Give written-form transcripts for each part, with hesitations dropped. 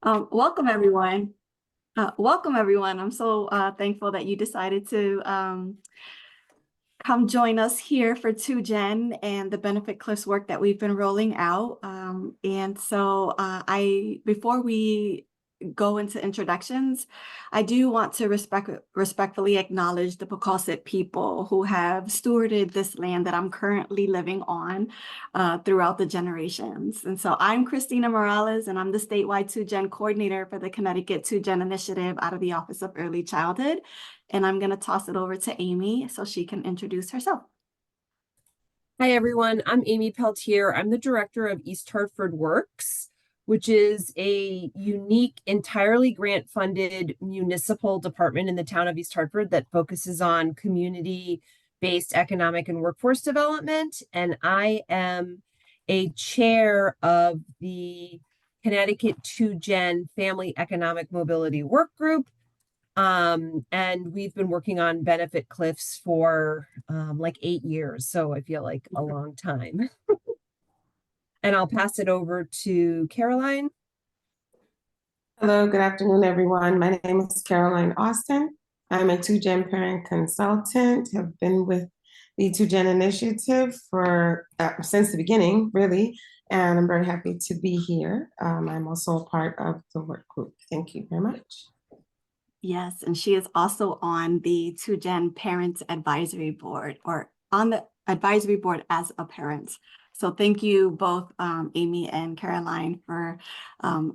Welcome everyone. Welcome everyone. I'm so thankful that you decided to come join us here for 2Gen and the benefit cliffs work that we've been rolling out. Before we go into introductions, I do want to respectfully acknowledge the Pecosset people who have stewarded this land that I'm currently living on throughout the generations. And so I'm Christina Morales, and I'm the statewide 2Gen coordinator for the Connecticut 2Gen initiative out of the Office of Early Childhood. And I'm going to toss it over to Amy so she can introduce herself. Hi, everyone. I'm Amy Peltier. I'm the director of East Hartford Works, which is a unique, entirely grant-funded municipal department in the town of East Hartford that focuses on community-based economic and workforce development. And I am a chair of the Connecticut 2Gen Family Economic Mobility Work Group. And we've been working on benefit cliffs for like 8 years, so I feel like a long time. And I'll pass it over to Caroline. Hello, good afternoon, everyone. My name is Caroline Austin. I'm a 2Gen parent consultant, have been with the 2Gen initiative for since the beginning, really, and I'm very happy to be here. I'm also a part of the work group. Thank you very much. Yes, and she is also on the 2Gen Parents Advisory Board, or on the advisory board as a parent. So thank you both, Amy and Caroline, for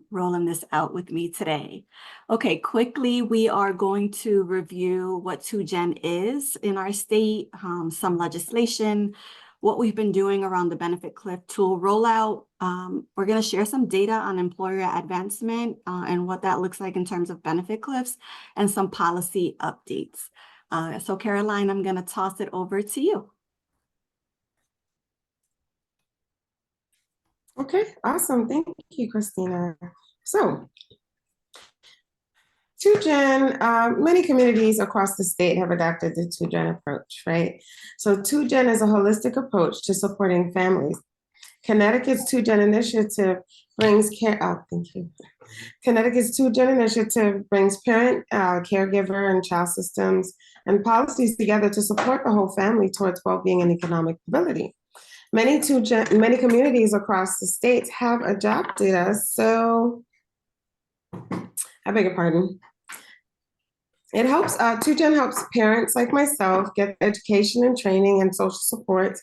rolling this out with me today. Okay, quickly, we are going to review what 2Gen is in our state, some legislation, what we've been doing around the benefit cliff tool rollout. We're going to share some data on employer advancement and what that looks like in terms of benefit cliffs and some policy updates. So Caroline, I'm going to toss it over to you. Okay, awesome. Thank you, Christina. So, 2Gen, many communities across the state have adopted the 2Gen approach, right? So 2Gen is a holistic approach to supporting families. Connecticut's 2Gen initiative brings Connecticut's 2Gen initiative brings parent, caregiver, and child systems and policies together to support the whole family towards well-being and economic mobility. Many communities across the states have adopted us, so I beg your pardon. It helps, 2Gen helps parents like myself get education and training and social support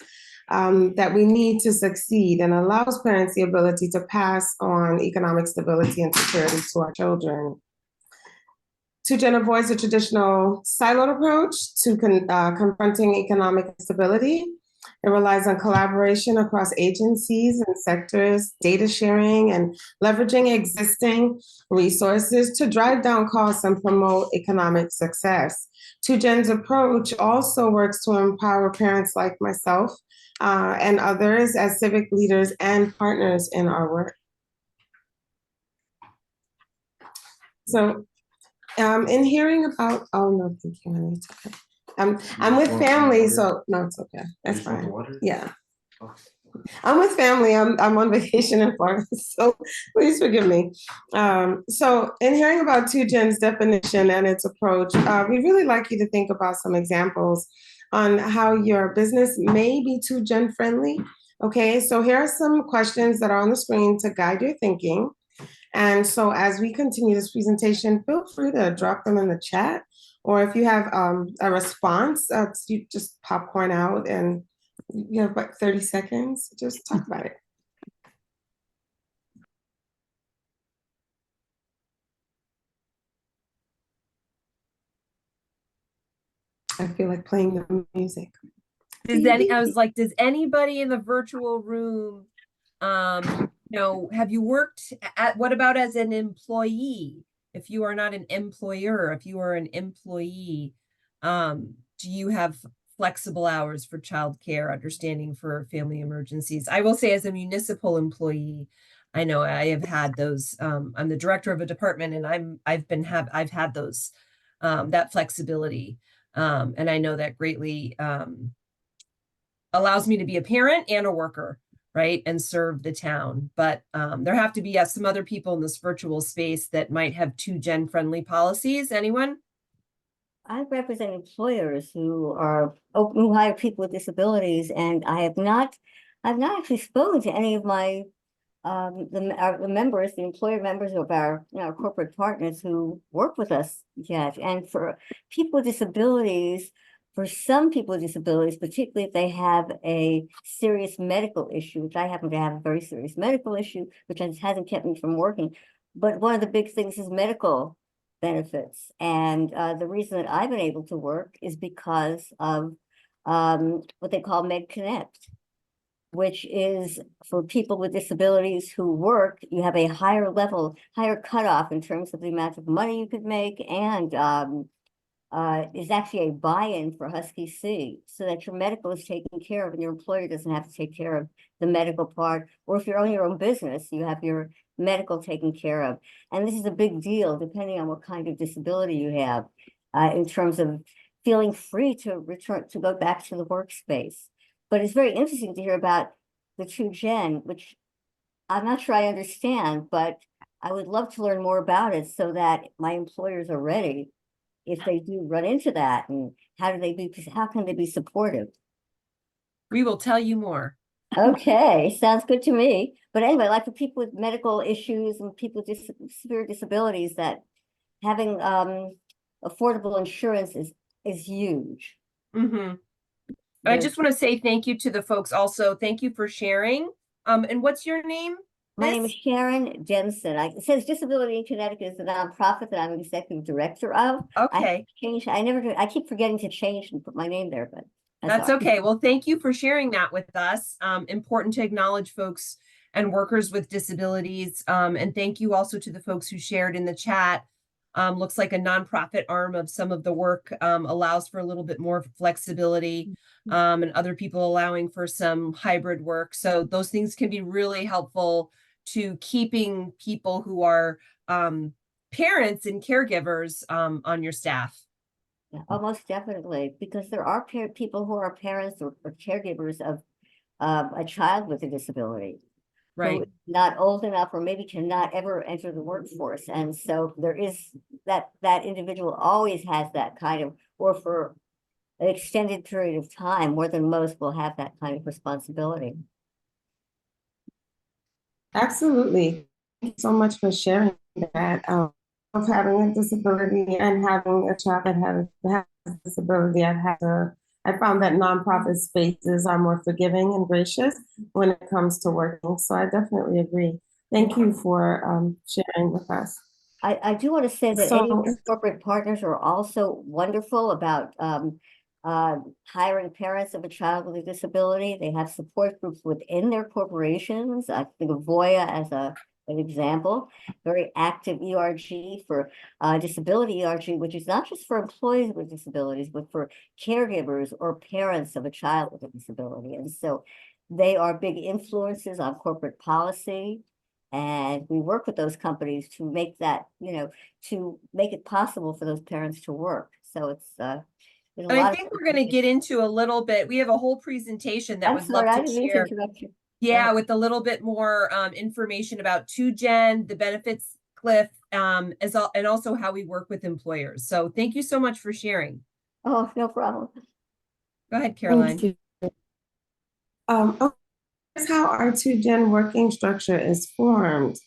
that we need to succeed, and allows parents the ability to pass on economic stability and security to our children. 2Gen avoids the traditional siloed approach to confronting economic stability. It relies on collaboration across agencies and sectors, data sharing, and leveraging existing resources to drive down costs and promote economic success. 2Gen's approach also works to empower parents like myself and others as civic leaders and partners in our work. So in hearing about, oh no, thank you, honey, it's okay. I'm with family, so no, it's okay. That's fine. Yeah. I'm with family. I'm on vacation in Florida, so please forgive me. So in hearing about 2Gen's definition and its approach, we'd really like you to think about some examples on how your business may be 2Gen friendly. Okay, so here are some questions that are on the screen to guide your thinking. And so as we continue this presentation, feel free to drop them in the chat, or if you have a response, you just popcorn out and you have like 30 seconds, just talk about it. I feel like playing the music. Does anybody in the virtual room, have you worked what about as an employee? If you are not an employer, if you are an employee, do you have flexible hours for childcare, understanding for family emergencies? I will say, as a municipal employee, I know I have had those. I'm the director of a department, and I've had those, that flexibility. And I know that greatly allows me to be a parent and a worker. right, and serve the town. But there have to be some other people in this virtual space that might have 2Gen friendly policies. Anyone? I represent employers who are who hire people with disabilities, and I've not actually spoken to any of my the members, the employer members of our, our corporate partners who work with us yet. And for people with disabilities, for some people with disabilities, particularly if they have a serious medical issue, which I happen to have a very serious medical issue, which hasn't kept me from working. But one of the big things is medical benefits. And the reason that I've been able to work is because of what they call MedConnect, which is for people with disabilities who work, you have a higher level, higher cutoff in terms of the amount of money you could make, and is actually a buy-in for Husky C, so that your medical is taken care of and your employer doesn't have to take care of the medical part. Or if you're owning your own business, you have your medical taken care of. And this is a big deal depending on what kind of disability you have, in terms of feeling free to return, to go back to the workspace. But it's very interesting to hear about the 2Gen, which I'm not sure I understand, but I would love to learn more about it so that my employers are ready if they do run into that, and how can they be supportive? We will tell you more. Okay, sounds good to me. But anyway, like for people with medical issues and people with severe disabilities, that having affordable insurance is huge. Mm-hmm. I just want to say thank you to the folks also. Thank you for sharing. And what's your name? My name is Sharon Jensen. It says Disability in Connecticut is the nonprofit that I'm executive director of. Okay. I keep forgetting to change and put my name there, but that's okay. Well, thank you for sharing that with us. Important to acknowledge folks and workers with disabilities. And thank you also to the folks who shared in the chat. Looks like a nonprofit arm of some of the work allows for a little bit more flexibility, and other people allowing for some hybrid work. So those things can be really helpful to keeping people who are parents and caregivers on your staff. Yeah, almost definitely, because there are people who are parents or caregivers of a child with a disability, right, who is not old enough or maybe cannot ever enter the workforce. And so there is that individual always has that kind of, or for an extended period of time, more than most will have that kind of responsibility. Absolutely. Thank you so much for sharing that. Of having a disability and having a child that has a disability, I found that nonprofit spaces are more forgiving and gracious when it comes to working. So I definitely agree. Thank you for sharing with us. I do want to say that any of your corporate partners are also wonderful about hiring parents of a child with a disability. They have support groups within their corporations. I think of Voya as an example, very active ERG for disability ERG, which is not just for employees with disabilities, but for caregivers or parents of a child with a disability. And so they are big influences on corporate policy. And we work with those companies to make that, to make it possible for those parents to work. So it's and I think we're going to get into a little bit. We have a whole presentation that would love to share. Yeah, with a little bit more information about 2Gen, the benefits cliff, and also how we work with employers. So thank you so much for sharing. Oh, no problem. Go ahead, Caroline. Here's how our 2Gen working structure is formed.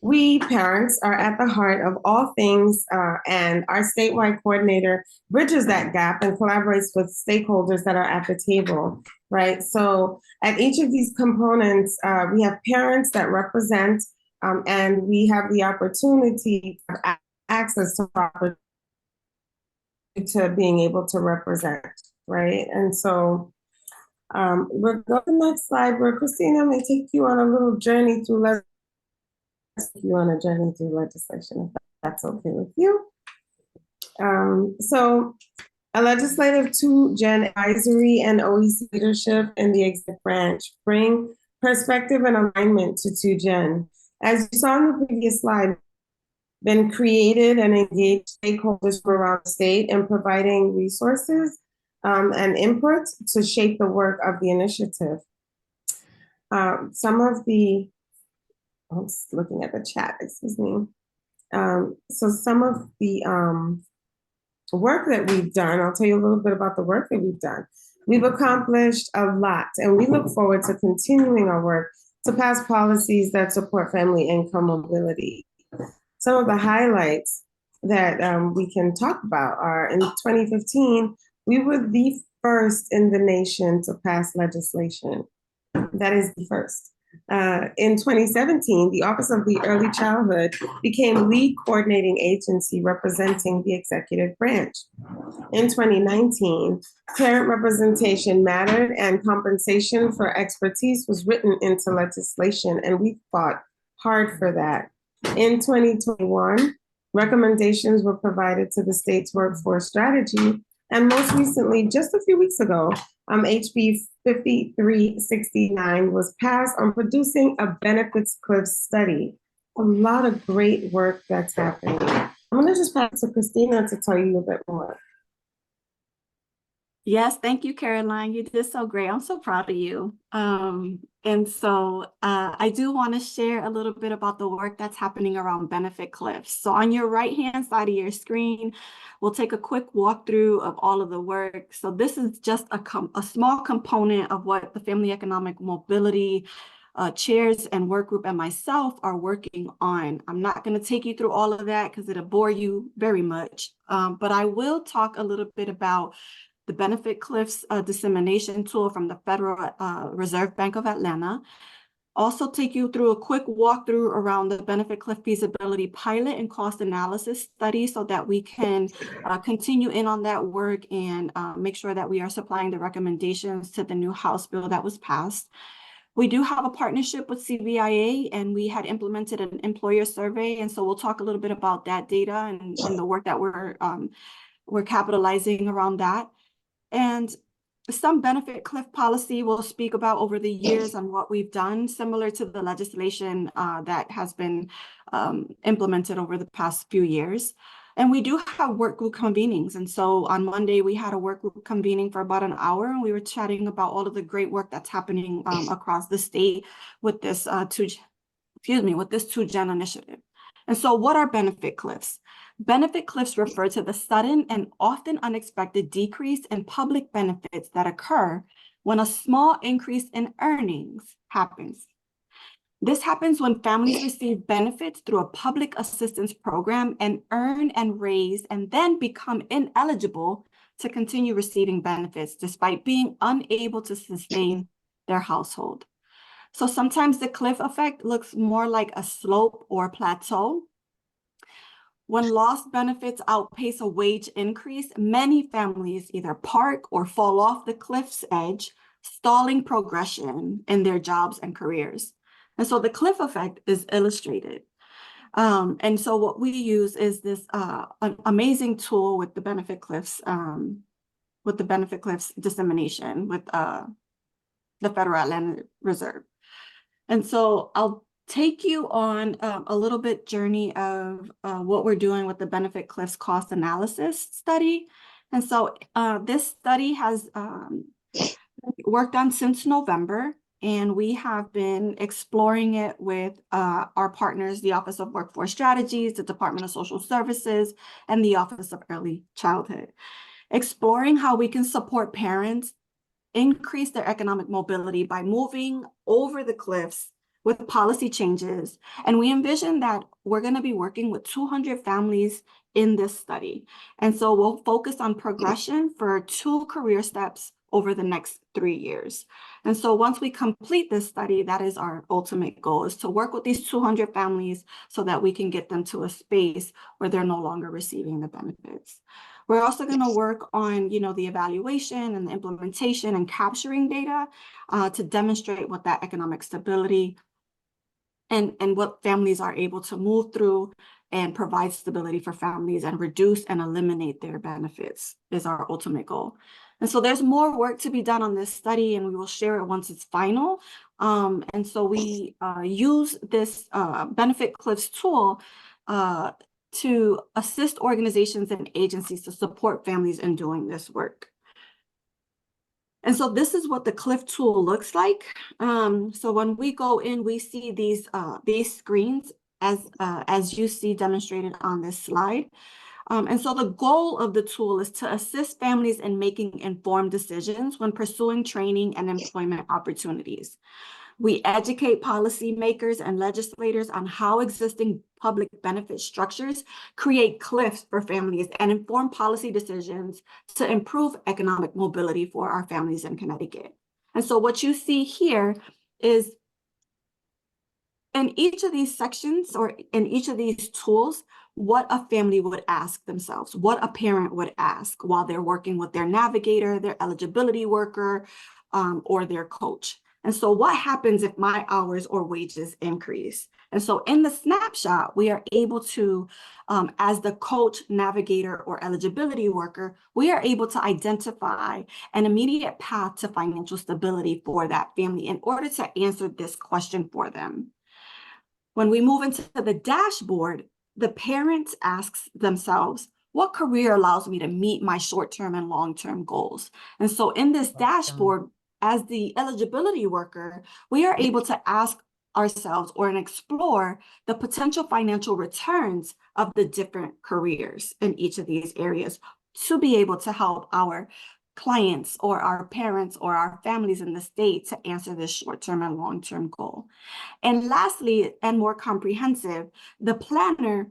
We parents are at the heart of all things, and our statewide coordinator bridges that gap and collaborates with stakeholders that are at the table, right? So at each of these components, we have parents that represent, and we have the opportunity to have access to being able to represent, right? And so we'll go to the next slide where Christina may take you on a little journey through legislation, if that's okay with you. So a legislative 2Gen advisory and OEC leadership in the executive branch bring perspective and alignment to 2Gen. As you saw in the previous slide, been created and engaged stakeholders from around the state in providing resources and input to shape the work of the initiative. Some of the, I'm just looking at the chat, excuse me. So some of the work that we've done, I'll tell you a little bit about the work that we've done. We've accomplished a lot, and we look forward to continuing our work to pass policies that support family income mobility. Some of the highlights that we can talk about are in 2015, we were the first in the nation to pass legislation. That is the first. In 2017, the Office of the Early Childhood became lead coordinating agency representing the executive branch. In 2019, parent representation mattered and compensation for expertise was written into legislation, and we fought hard for that. In 2021, recommendations were provided to the state's workforce strategy, and most recently, just a few weeks ago, HB 5369 was passed on producing a benefits cliff study. A lot of great work that's happening. I'm going to just pass to Christina to tell you a bit more. Yes, thank you, Caroline. You did so great. I'm so proud of you. I do want to share a little bit about the work that's happening around benefit cliffs. So on your right-hand side of your screen, we'll take a quick walkthrough of all of the work. So this is just a small component of what the Family Economic Mobility chairs and work group and myself are working on. I'm not going to take you through all of that because it'll bore you very much. But I will talk a little bit about the Benefit Cliffs dissemination tool from the Federal Reserve Bank of Atlanta. Also take you through a quick walkthrough around the Benefit Cliff feasibility pilot and cost analysis study so that we can continue in on that work and make sure that we are supplying the recommendations to the new House bill that was passed. We do have a partnership with CBIA, and we had implemented an employer survey, and so we'll talk a little bit about that data and the work that we're capitalizing around that. And some benefit cliff policy we'll speak about over the years on what we've done, similar to the legislation that has been implemented over the past few years. And we do have work group convenings. And so on Monday, we had a work group convening for about an hour, and we were chatting about all of the great work that's happening across the state with this with this 2Gen initiative. And so what are benefit cliffs? Benefit cliffs refer to the sudden and often unexpected decrease in public benefits that occur when a small increase in earnings happens. This happens when families receive benefits through a public assistance program and earn and raise and then become ineligible to continue receiving benefits despite being unable to sustain their household. So sometimes the cliff effect looks more like a slope or plateau. When lost benefits outpace a wage increase, many families either park or fall off the cliff's edge, stalling progression in their jobs and careers. And so the cliff effect is illustrated. And so what we use is this an amazing tool with the benefit cliffs dissemination with the Federal Atlanta Reserve. And so I'll take you on a little bit journey of what we're doing with the Benefit Cliffs cost analysis study. And so this study has worked on since November, and we have been exploring it with our partners, the Office of Workforce Strategies, the Department of Social Services, and the Office of Early Childhood, exploring how we can support parents increase their economic mobility by moving over the cliffs with policy changes. And we envision that we're going to be working with 200 families in this study. And so we'll focus on progression for 2 career steps over the next 3 years. And so once we complete this study, that is our ultimate goal, is to work with these 200 families so that we can get them to a space where they're no longer receiving the benefits. We're also going to work on, the evaluation and the implementation and capturing data to demonstrate what that economic stability and what families are able to move through and provide stability for families and reduce and eliminate their benefits is our ultimate goal. And so there's more work to be done on this study, and we will share it once it's final. And so we use this Benefit Cliffs tool to assist organizations and agencies to support families in doing this work. And so this is what the Cliff tool looks like. So when we go in, we see these screens as you see demonstrated on this slide. And so the goal of the tool is to assist families in making informed decisions when pursuing training and employment opportunities. We educate policymakers and legislators on how existing public benefit structures create cliffs for families and inform policy decisions to improve economic mobility for our families in Connecticut. And so what you see here is in each of these sections or in each of these tools, what a family would ask themselves, what a parent would ask while they're working with their navigator, their eligibility worker, or their coach. And so what happens if my hours or wages increase? And so in the snapshot, we are able to, as the coach, navigator, or eligibility worker, we are able to identify an immediate path to financial stability for that family in order to answer this question for them. When we move into the dashboard, the parent asks themselves, what career allows me to meet my short-term and long-term goals? And so in this dashboard, as the eligibility worker, we are able to ask ourselves or explore the potential financial returns of the different careers in each of these areas to be able to help our clients or our parents or our families in the state to answer this short-term and long-term goal. And lastly, and more comprehensive, the planner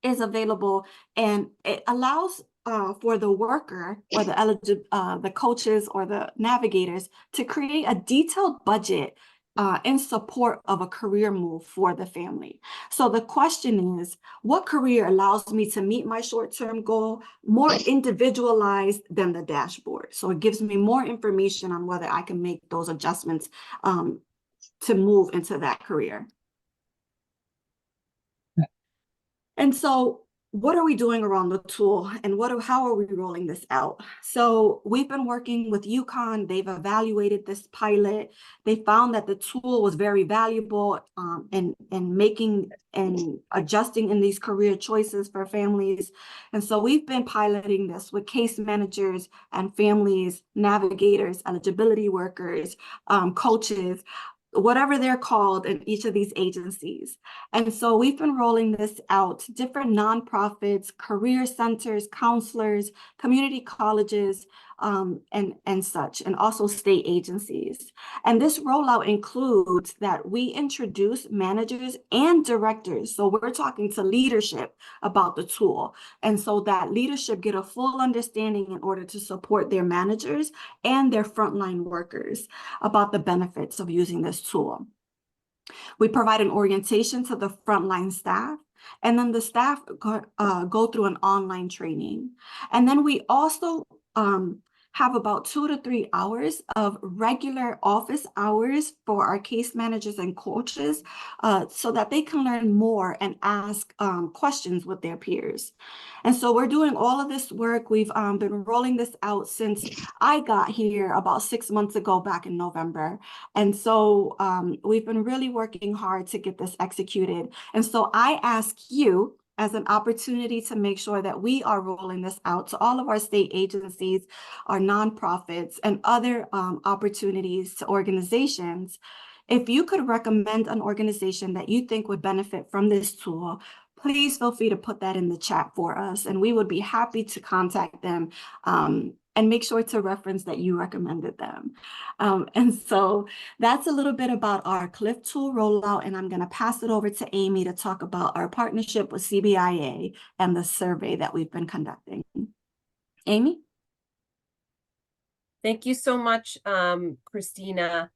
is available and it allows for the worker or the coaches or the navigators to create a detailed budget in support of a career move for the family. So the question is, what career allows me to meet my short-term goal more individualized than the dashboard? So it gives me more information on whether I can make those adjustments to move into that career. And so what are we doing around the tool and how are we rolling this out? So we've been working with UConn. They've evaluated this pilot. They found that the tool was very valuable in making and adjusting in these career choices for families. And so we've been piloting this with case managers and families, navigators, eligibility workers, coaches, whatever they're called in each of these agencies. And so we've been rolling this out to different nonprofits, career centers, counselors, community colleges, and such, and also state agencies. And this rollout includes that we introduce managers and directors. So we're talking to leadership about the tool. And so that leadership get a full understanding in order to support their managers and their frontline workers about the benefits of using this tool. We provide an orientation to the frontline staff, and then the staff go through an online training. And then we also have about 2 to 3 hours of regular office hours for our case managers and coaches so that they can learn more and ask questions with their peers. And so we're doing all of this work. We've been rolling this out since I got here about 6 months ago back in November. And so we've been really working hard to get this executed. And so I ask you, as an opportunity to make sure that we are rolling this out to all of our state agencies, our nonprofits, and other opportunities to organizations. If you could recommend an organization that you think would benefit from this tool, please feel free to put that in the chat for us, and we would be happy to contact them and make sure to reference that you recommended them. And so that's a little bit about our Cliff tool rollout, and I'm going to pass it over to Amy to talk about our partnership with CBIA and the survey that we've been conducting. Amy? Thank you so much, Christina.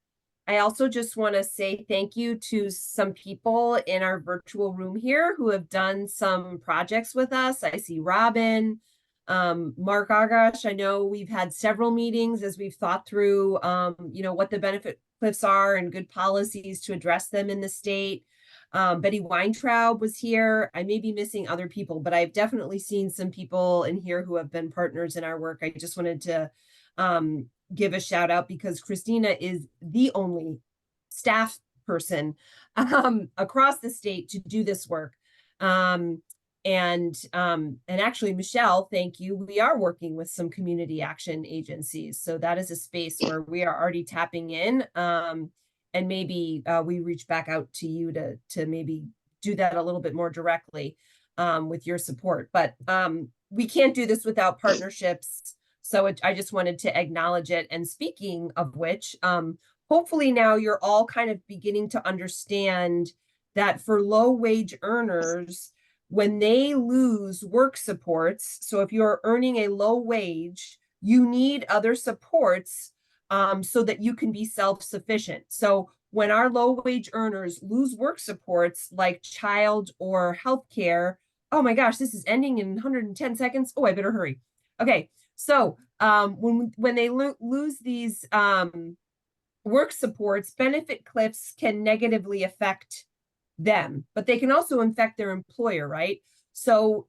I also just want to say thank you to some people in our virtual room here who have done some projects with us. I see Robin, Mark Agash. I know we've had several meetings as we've thought through, what the benefit cliffs are and good policies to address them in the state. Betty Weintraub was here. I may be missing other people, but I've definitely seen some people in here who have been partners in our work. I just wanted to give a shout out because Christina is the only staff person across the state to do this work. And actually, Michelle, thank you. We are working with some community action agencies. So that is a space where we are already tapping in. And maybe we reach back out to you to maybe do that a little bit more directly with your support. But we can't do this without partnerships. So I just wanted to acknowledge it. And speaking of which, hopefully now you're all kind of beginning to understand that for low wage earners, when they lose work supports, so if you're earning a low wage, you need other supports so that you can be self-sufficient. So when our low wage earners lose work supports like child or healthcare, oh my gosh, this is ending in 110 seconds. Oh, I better hurry. Okay, so when they lose these work supports, benefit cliffs can negatively affect them, but they can also infect their employer, right? So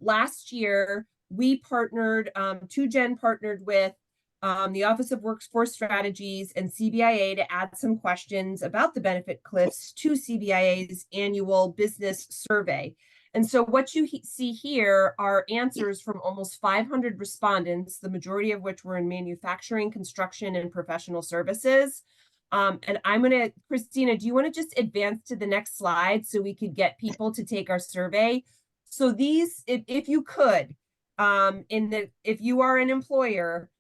last year we partnered, 2Gen partnered with the Office of Workforce Strategies and CBIA to add some questions about the benefit cliffs to CBIA's annual business survey. And so what you see here are answers from almost 500 respondents, the majority of which were in manufacturing, construction, and professional services. And I'm gonna, Christina, do you want to just advance to the next slide so we could get people to take our survey? So these, if you could, if you are an employer,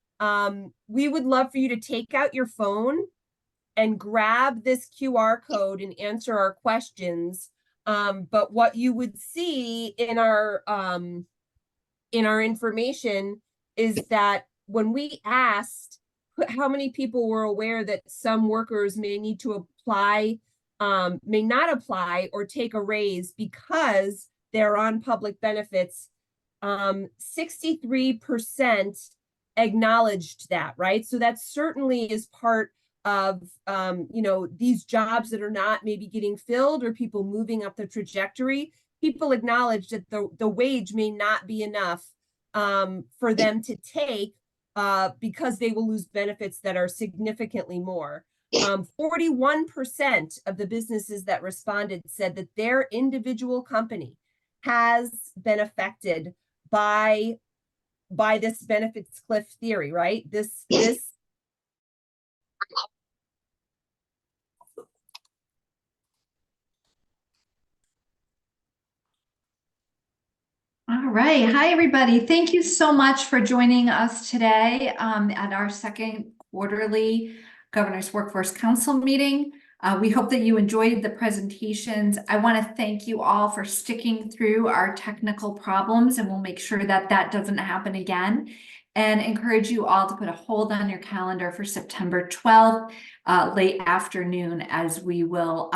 we would love for you to take out your phone and grab this QR code and answer our questions. But what you would see in our information is that when we asked how many people were aware that some workers may need to apply, may not apply or take a raise because they're on public benefits, 63% acknowledged that, right? So that certainly is part of these jobs that are not maybe getting filled or people moving up the trajectory. People acknowledge that the wage may not be enough for them to take because they will lose benefits that are significantly more. 41% of the businesses that responded said that their individual company has been affected by this benefits cliff theory, right? This All right. Hi, everybody. Thank you so much for joining us today at our second quarterly Governor's Workforce Council meeting. We hope that you enjoyed the presentations. I want to thank you all for sticking through our technical problems, and we'll make sure that that doesn't happen again. And encourage you all to put a hold on your calendar for September 12th, late afternoon, as we will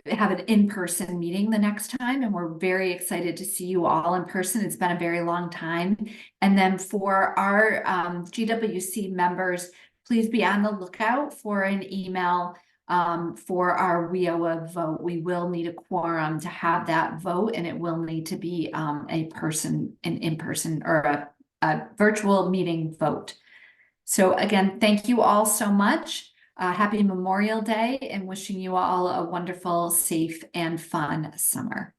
have an in-person meeting the next time, and we're very excited to see you all in person. It's been a very long time. And then for our GWC members, please be on the lookout for an email for our WIOA vote. We will need a quorum to have that vote, and it will need to be an in-person or a virtual meeting vote. So again, thank you all so much. Happy Memorial Day, and wishing you all a wonderful, safe, and fun summer.